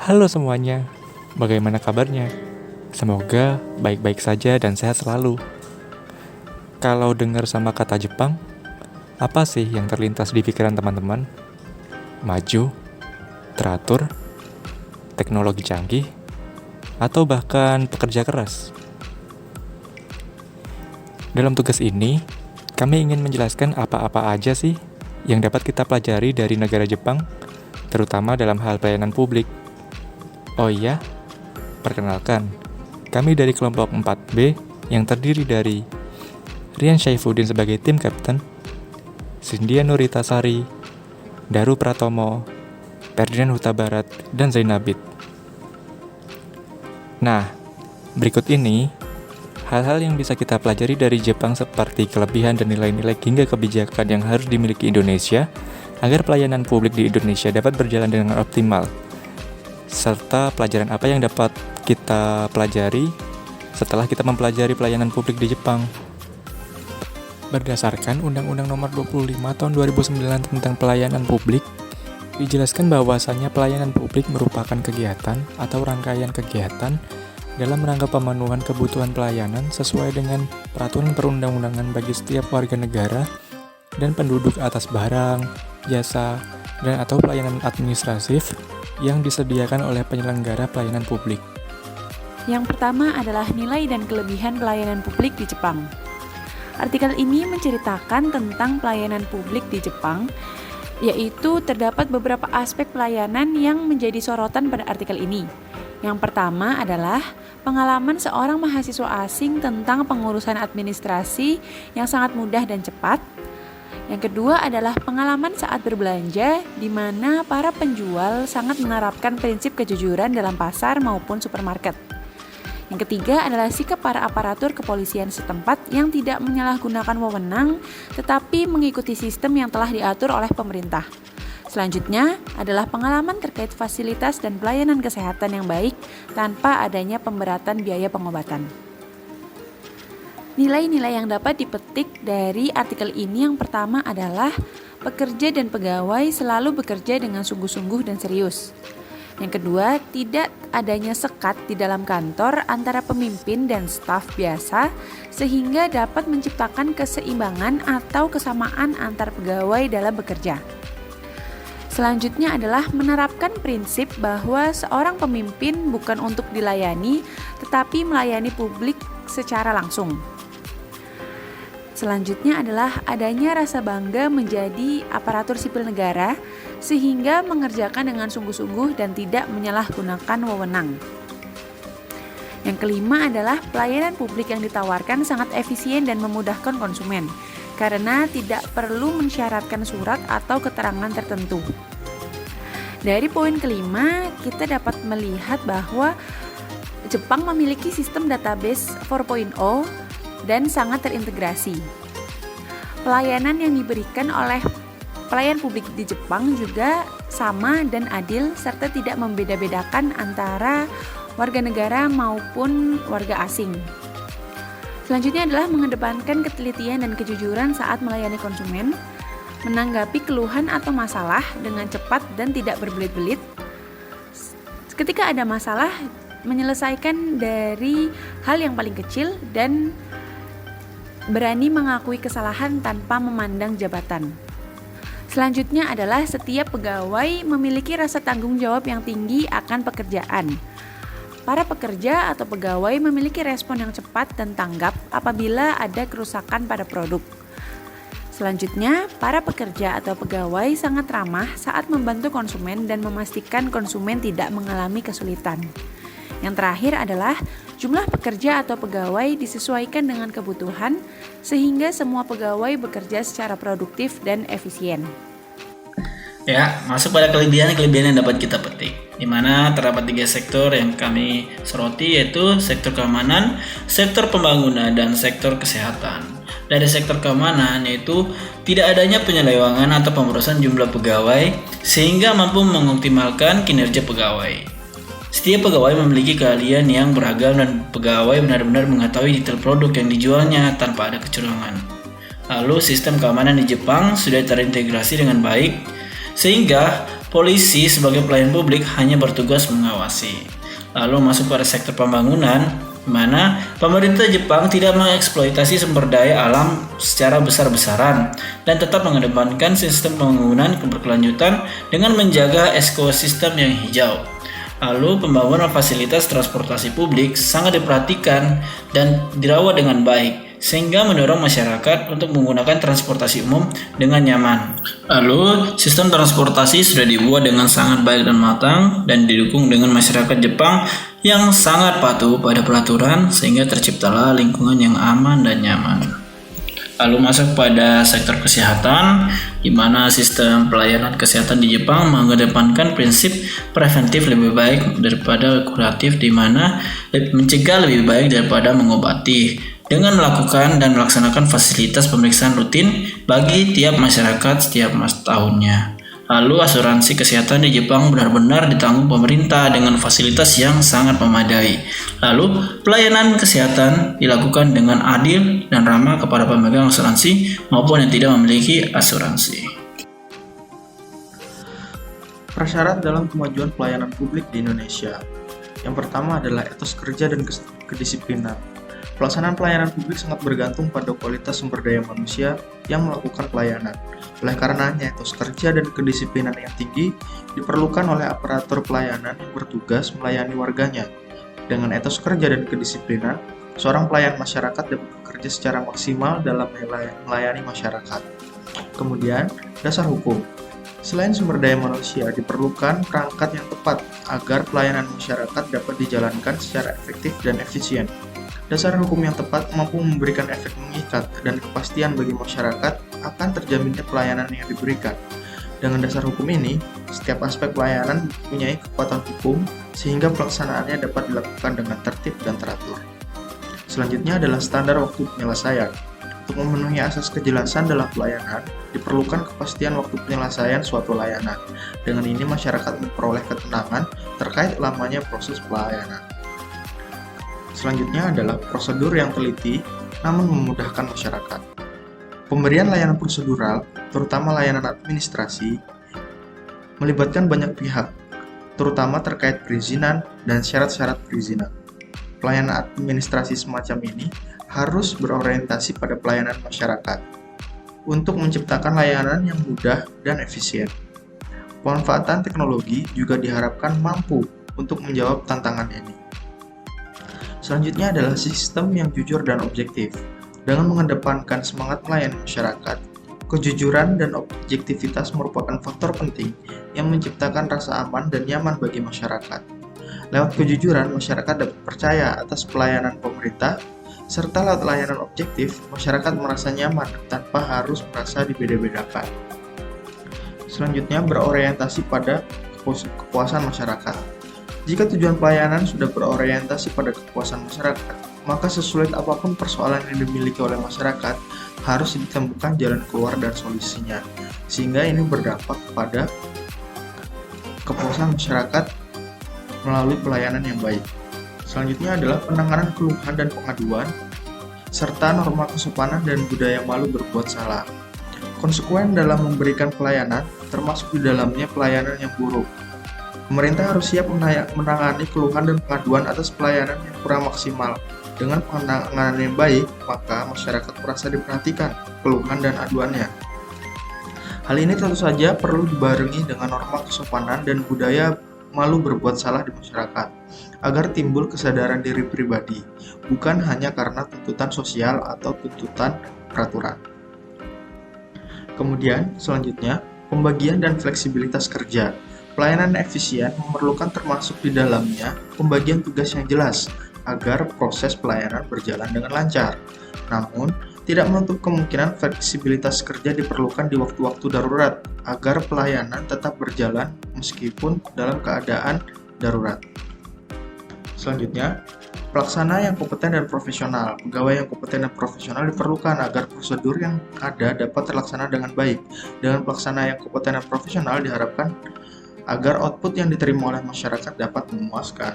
Halo semuanya, bagaimana kabarnya? Semoga baik-baik saja dan sehat selalu. Kalau dengar sama kata Jepang, apa sih yang terlintas di pikiran teman-teman? Maju, teratur, teknologi canggih, atau bahkan pekerja keras? Dalam tugas ini, kami ingin menjelaskan apa-apa aja sih yang dapat kita pelajari dari negara Jepang, terutama dalam hal pelayanan publik. Oh iya, perkenalkan, kami dari kelompok 4B yang terdiri dari Rian Syaifuddin sebagai tim kapten, Cynthia Nuritasari, Daru Pratomo, Ferdinand Huta Barat, dan Zainabit. Nah, berikut ini hal-hal yang bisa kita pelajari dari Jepang seperti kelebihan dan nilai-nilai hingga kebijakan yang harus dimiliki Indonesia agar pelayanan publik di Indonesia dapat berjalan dengan optimal. Serta pelajaran apa yang dapat kita pelajari setelah kita mempelajari pelayanan publik di Jepang. Berdasarkan Undang-Undang Nomor 25 Tahun 2009 tentang Pelayanan Publik, dijelaskan bahwasannya pelayanan publik merupakan kegiatan atau rangkaian kegiatan dalam rangka pemenuhan kebutuhan pelayanan sesuai dengan peraturan perundang-undangan bagi setiap warga negara dan penduduk atas barang, jasa, dan atau pelayanan administratif yang disediakan oleh penyelenggara pelayanan publik. Yang pertama adalah nilai dan kelebihan pelayanan publik di Jepang. Artikel ini menceritakan tentang pelayanan publik di Jepang, yaitu terdapat beberapa aspek pelayanan yang menjadi sorotan pada artikel ini. Yang pertama adalah pengalaman seorang mahasiswa asing tentang pengurusan administrasi yang sangat mudah dan cepat. Yang kedua adalah pengalaman saat berbelanja, di mana para penjual sangat menerapkan prinsip kejujuran dalam pasar maupun supermarket. Yang ketiga adalah sikap para aparatur kepolisian setempat yang tidak menyalahgunakan wewenang, tetapi mengikuti sistem yang telah diatur oleh pemerintah. Selanjutnya adalah pengalaman terkait fasilitas dan pelayanan kesehatan yang baik tanpa adanya pemberatan biaya pengobatan. Nilai-nilai yang dapat dipetik dari artikel ini yang pertama adalah pekerja dan pegawai selalu bekerja dengan sungguh-sungguh dan serius. Yang kedua, tidak adanya sekat di dalam kantor antara pemimpin dan staf biasa sehingga dapat menciptakan keseimbangan atau kesamaan antar pegawai dalam bekerja. Selanjutnya adalah menerapkan prinsip bahwa seorang pemimpin bukan untuk dilayani tetapi melayani publik secara langsung. Selanjutnya adalah adanya rasa bangga menjadi aparatur sipil negara sehingga mengerjakan dengan sungguh-sungguh dan tidak menyalahgunakan wewenang. Yang kelima adalah pelayanan publik yang ditawarkan sangat efisien dan memudahkan konsumen karena tidak perlu mensyaratkan surat atau keterangan tertentu. Dari poin kelima, kita dapat melihat bahwa Jepang memiliki sistem database 4.0 dan sangat terintegrasi. Pelayanan yang diberikan oleh pelayan publik di Jepang juga sama dan adil serta tidak membeda-bedakan antara warga negara maupun warga asing. Selanjutnya adalah mengedepankan ketelitian dan kejujuran saat melayani konsumen, menanggapi keluhan atau masalah dengan cepat dan tidak berbelit-belit. Ketika ada masalah, menyelesaikan dari hal yang paling kecil dan berani mengakui kesalahan tanpa memandang jabatan. Selanjutnya adalah setiap pegawai memiliki rasa tanggung jawab yang tinggi akan pekerjaan. Para pekerja atau pegawai memiliki respon yang cepat dan tanggap apabila ada kerusakan pada produk. Selanjutnya, para pekerja atau pegawai sangat ramah saat membantu konsumen dan memastikan konsumen tidak mengalami kesulitan. Yang terakhir adalah jumlah pekerja atau pegawai disesuaikan dengan kebutuhan sehingga semua pegawai bekerja secara produktif dan efisien. Ya, masuk pada kelebihan-kelebihan yang dapat kita petik, di mana terdapat 3 sektor yang kami soroti, yaitu sektor keamanan, sektor pembangunan, dan sektor kesehatan. Dari sektor keamanan, yaitu tidak adanya penyelewengan atau pemborosan jumlah pegawai sehingga mampu mengoptimalkan kinerja pegawai. Setiap pegawai memiliki keahlian yang beragam dan pegawai benar-benar mengetahui detail produk yang dijualnya tanpa ada kecurangan. Lalu sistem keamanan di Jepang sudah terintegrasi dengan baik sehingga polisi sebagai pelayan publik hanya bertugas mengawasi. Lalu masuk pada sektor pembangunan, di mana pemerintah Jepang tidak mengeksploitasi sumber daya alam secara besar-besaran dan tetap mengedepankan sistem pembangunan berkelanjutan dengan menjaga ekosistem yang hijau. Lalu pembangunan fasilitas transportasi publik sangat diperhatikan dan dirawat dengan baik, sehingga mendorong masyarakat untuk menggunakan transportasi umum dengan nyaman. Lalu, sistem transportasi sudah dibuat dengan sangat baik dan matang dan didukung dengan masyarakat Jepang yang sangat patuh pada peraturan sehingga terciptalah lingkungan yang aman dan nyaman. Lalu masuk pada sektor kesehatan, di mana sistem pelayanan kesehatan di Jepang mengedepankan prinsip preventif lebih baik daripada kuratif, di mana mencegah lebih baik daripada mengobati, dengan melakukan dan melaksanakan fasilitas pemeriksaan rutin bagi tiap masyarakat setiap tahunnya. Lalu asuransi kesehatan di Jepang benar-benar ditanggung pemerintah dengan fasilitas yang sangat memadai. Lalu pelayanan kesehatan dilakukan dengan adil dan ramah kepada pemegang asuransi maupun yang tidak memiliki asuransi. Prasyarat dalam kemajuan pelayanan publik di Indonesia. Yang pertama adalah etos kerja dan kedisiplinan. Pelaksanaan pelayanan publik sangat bergantung pada kualitas sumber daya manusia yang melakukan pelayanan. Oleh karenanya, etos kerja dan kedisiplinan yang tinggi diperlukan oleh aparatur pelayanan yang bertugas melayani warganya. Dengan etos kerja dan kedisiplinan, seorang pelayan masyarakat dapat bekerja secara maksimal dalam melayani masyarakat. Kemudian, dasar hukum. Selain sumber daya manusia, diperlukan perangkat yang tepat agar pelayanan masyarakat dapat dijalankan secara efektif dan efisien. Dasar hukum yang tepat mampu memberikan efek mengikat dan kepastian bagi masyarakat akan terjaminnya pelayanan yang diberikan. Dengan dasar hukum ini, setiap aspek pelayanan mempunyai kekuatan hukum sehingga pelaksanaannya dapat dilakukan dengan tertib dan teratur. Selanjutnya adalah standar waktu penyelesaian. Untuk memenuhi asas kejelasan dalam pelayanan, diperlukan kepastian waktu penyelesaian suatu layanan. Dengan ini masyarakat memperoleh ketenangan terkait lamanya proses pelayanan. Selanjutnya adalah prosedur yang teliti namun memudahkan masyarakat. Pemberian layanan prosedural, terutama layanan administrasi, melibatkan banyak pihak, terutama terkait perizinan dan syarat-syarat perizinan. Pelayanan administrasi semacam ini harus berorientasi pada pelayanan masyarakat untuk menciptakan layanan yang mudah dan efisien. Pemanfaatan teknologi juga diharapkan mampu untuk menjawab tantangan ini. Selanjutnya adalah sistem yang jujur dan objektif. Dengan mengedepankan semangat melayani masyarakat, kejujuran dan objektivitas merupakan faktor penting yang menciptakan rasa aman dan nyaman bagi masyarakat. Lewat kejujuran, masyarakat dapat percaya atas pelayanan pemerintah, serta lewat layanan objektif, masyarakat merasa nyaman tanpa harus merasa dibeda-bedakan. Selanjutnya, berorientasi pada kepuasan masyarakat. Jika tujuan pelayanan sudah berorientasi pada kepuasan masyarakat, maka sesulit apapun persoalan yang dimiliki oleh masyarakat, harus ditemukan jalan keluar dan solusinya, sehingga ini berdampak pada kepuasan masyarakat melalui pelayanan yang baik. Selanjutnya adalah penanganan keluhan dan pengaduan, serta norma kesopanan dan budaya malu berbuat salah. Konsekuen dalam memberikan pelayanan, termasuk di dalamnya pelayanan yang buruk. Pemerintah harus siap menangani keluhan dan pengaduan atas pelayanan yang kurang maksimal. Dengan penanganan yang baik, maka masyarakat merasa diperhatikan keluhan dan aduannya. Hal ini tentu saja perlu dibarengi dengan norma kesopanan dan budaya malu berbuat salah di masyarakat, agar timbul kesadaran diri pribadi, bukan hanya karena tuntutan sosial atau tuntutan peraturan. Kemudian, selanjutnya, pembagian dan fleksibilitas kerja. Pelayanan efisien memerlukan termasuk di dalamnya pembagian tugas yang jelas agar proses pelayanan berjalan dengan lancar. Namun, tidak menutup kemungkinan fleksibilitas kerja diperlukan di waktu-waktu darurat agar pelayanan tetap berjalan meskipun dalam keadaan darurat. Selanjutnya, pelaksana yang kompeten dan profesional. Pegawai yang kompeten dan profesional diperlukan agar prosedur yang ada dapat terlaksana dengan baik. Dengan pelaksana yang kompeten dan profesional diharapkan agar output yang diterima oleh masyarakat dapat memuaskan.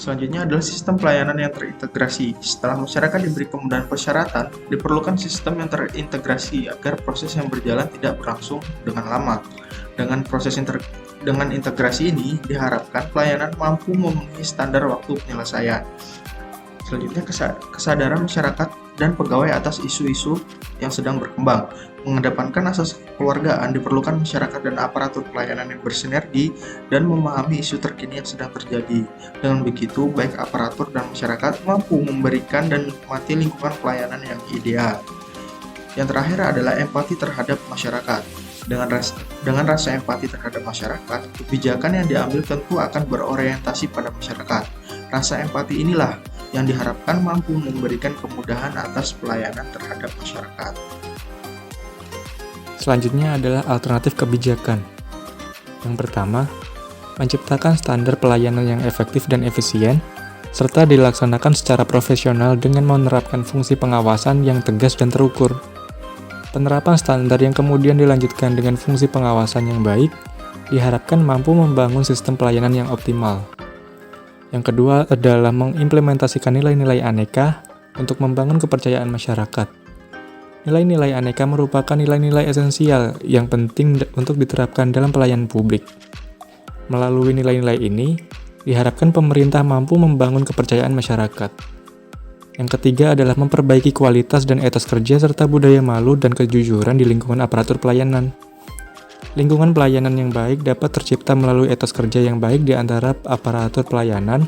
Selanjutnya adalah sistem pelayanan yang terintegrasi. Setelah masyarakat diberi kemudahan persyaratan, diperlukan sistem yang terintegrasi agar proses yang berjalan tidak berlangsung dengan lama. Dengan integrasi ini, diharapkan pelayanan mampu memenuhi standar waktu penyelesaian. Selanjutnya, kesadaran masyarakat dan pegawai atas isu-isu yang sedang berkembang. Mengedepankan asas kekeluargaan, diperlukan masyarakat dan aparatur pelayanan yang bersinergi dan memahami isu terkini yang sedang terjadi. Dengan begitu, baik aparatur dan masyarakat mampu memberikan dan menikmati lingkungan pelayanan yang ideal. Yang terakhir adalah empati terhadap masyarakat. Dengan rasa empati terhadap masyarakat, kebijakan yang diambil tentu akan berorientasi pada masyarakat. Rasa empati inilah yang diharapkan mampu memberikan kemudahan atas pelayanan terhadap masyarakat. Selanjutnya adalah alternatif kebijakan. Yang pertama, menciptakan standar pelayanan yang efektif dan efisien, serta dilaksanakan secara profesional dengan menerapkan fungsi pengawasan yang tegas dan terukur. Penerapan standar yang kemudian dilanjutkan dengan fungsi pengawasan yang baik, diharapkan mampu membangun sistem pelayanan yang optimal. Yang kedua adalah mengimplementasikan nilai-nilai aneka untuk membangun kepercayaan masyarakat. Nilai-nilai aneka merupakan nilai-nilai esensial yang penting untuk diterapkan dalam pelayanan publik. Melalui nilai-nilai ini, diharapkan pemerintah mampu membangun kepercayaan masyarakat. Yang ketiga adalah memperbaiki kualitas dan etos kerja serta budaya malu dan kejujuran di lingkungan aparatur pelayanan. Lingkungan pelayanan yang baik dapat tercipta melalui etos kerja yang baik di antara aparatur pelayanan,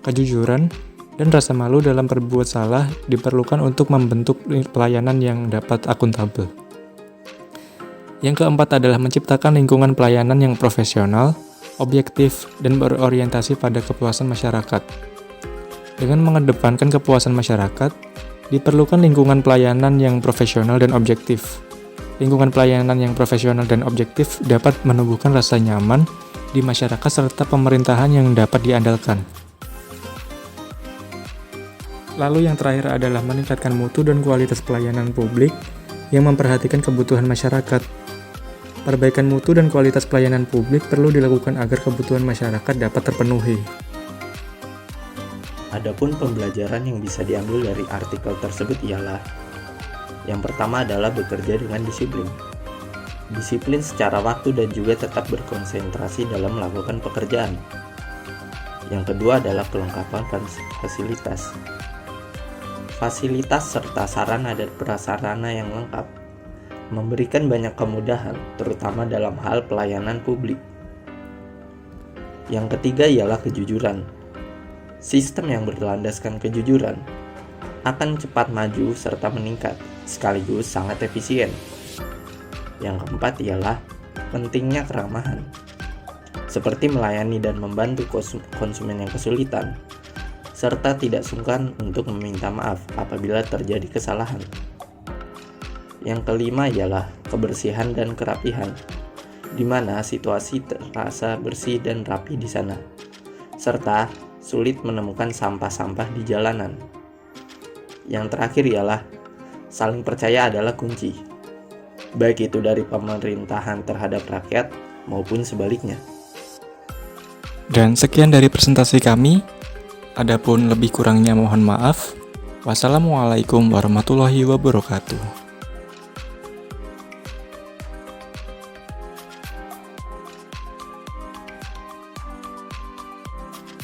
kejujuran, dan rasa malu dalam berbuat salah diperlukan untuk membentuk pelayanan yang dapat akuntabel. Yang keempat adalah menciptakan lingkungan pelayanan yang profesional, objektif, dan berorientasi pada kepuasan masyarakat. Dengan mengedepankan kepuasan masyarakat, diperlukan lingkungan pelayanan yang profesional dan objektif. Lingkungan pelayanan yang profesional dan objektif dapat menumbuhkan rasa nyaman di masyarakat serta pemerintahan yang dapat diandalkan. Lalu yang terakhir adalah meningkatkan mutu dan kualitas pelayanan publik yang memperhatikan kebutuhan masyarakat. Perbaikan mutu dan kualitas pelayanan publik perlu dilakukan agar kebutuhan masyarakat dapat terpenuhi. Adapun pembelajaran yang bisa diambil dari artikel tersebut ialah: yang pertama adalah bekerja dengan disiplin. Disiplin secara waktu dan juga tetap berkonsentrasi dalam melakukan pekerjaan. Yang kedua adalah kelengkapan fasilitas. Fasilitas serta sarana dan prasarana yang lengkap memberikan banyak kemudahan, terutama dalam hal pelayanan publik. Yang ketiga ialah kejujuran. Sistem yang berlandaskan kejujuran akan cepat maju serta meningkat, sekaligus sangat efisien. Yang keempat ialah pentingnya keramahan, seperti melayani dan membantu konsumen yang kesulitan, serta tidak sungkan untuk meminta maaf apabila terjadi kesalahan. Yang kelima ialah kebersihan dan kerapihan, di mana situasi terasa bersih dan rapi di sana, serta sulit menemukan sampah-sampah di jalanan. Yang terakhir ialah saling percaya adalah kunci, baik itu dari pemerintahan terhadap rakyat maupun sebaliknya. Dan sekian dari presentasi kami. Adapun lebih kurangnya mohon maaf. Wassalamualaikum warahmatullahi wabarakatuh.